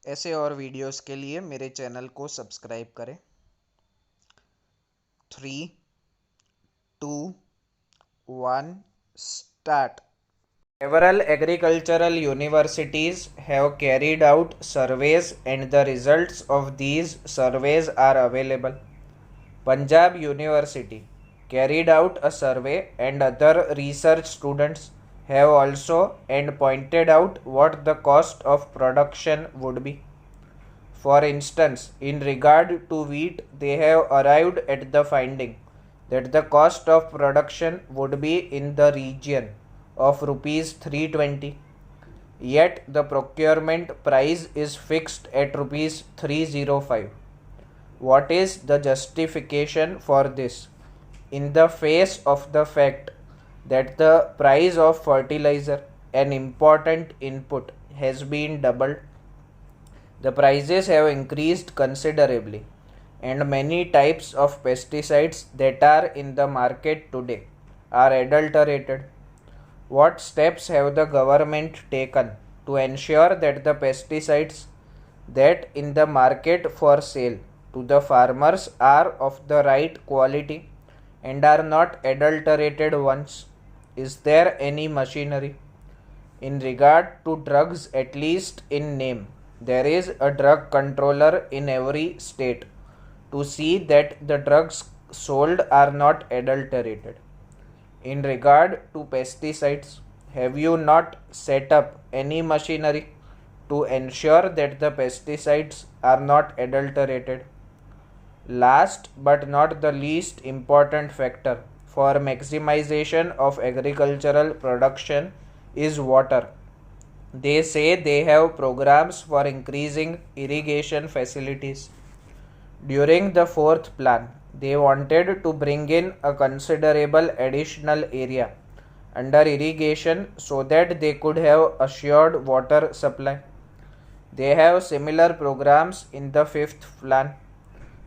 ऐसे और वीडियोस के लिए मेरे चैनल को सब्सक्राइब करें। 3, 2, 1, start. Several agricultural universities have carried out surveys and the results of these surveys are available. Punjab University carried out a survey and other research students have also and pointed out what the cost of production would be. For instance, in regard to wheat, they have arrived at the finding that the cost of production would be in the region of rupees 320, yet the procurement price is fixed at rupees 305. What is the justification for this? In the face of the fact that the price of fertilizer, an important input, has been doubled, the prices have increased considerably, and many types of pesticides that are in the market today are adulterated. What steps have the government taken to ensure that the pesticides that in the market for sale to the farmers are of the right quality and are not adulterated ones? Is there any machinery? In regard to drugs, at least in name, there is a drug controller in every state to see that the drugs sold are not adulterated. In regard to pesticides, have you not set up any machinery to ensure that the pesticides are not adulterated? Last but not the least important factor for maximization of agricultural production is water. They say they have programs for increasing irrigation facilities. During the fourth plan, they wanted to bring in a considerable additional area under irrigation so that they could have assured water supply. They have similar programs in the fifth plan.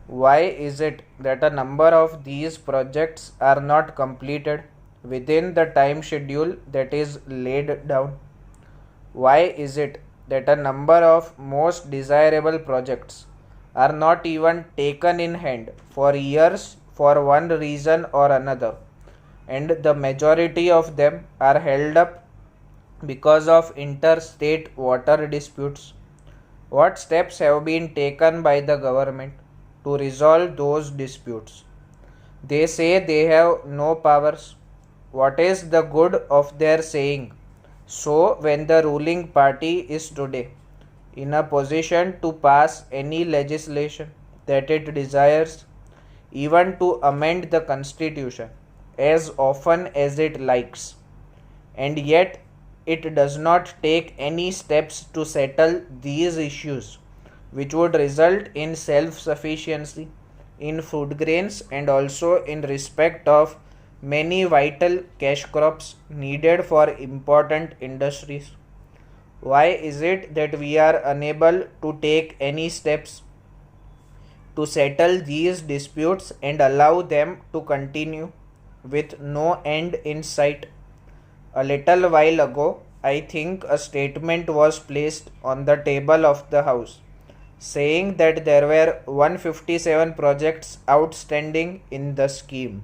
Why is it that a number of these projects are not completed within the time schedule that is laid down? Why is it that a number of most desirable projects are not even taken in hand for years for one reason or another, and the majority of them are held up because of interstate water disputes? What steps have been taken by the government to resolve those disputes? They say they have no powers. What is the good of their saying so when the ruling party is today in a position to pass any legislation that it desires, even to amend the constitution as often as it likes, and yet it does not take any steps to settle these issues, which would result in self sufficiency in food grains and also in respect of many vital cash crops needed for important industries? Why is it that we are unable to take any steps to settle these disputes and allow them to continue with no end in sight? A little while ago, I think a statement was placed on the table of the House saying that there were 157 projects outstanding in the scheme.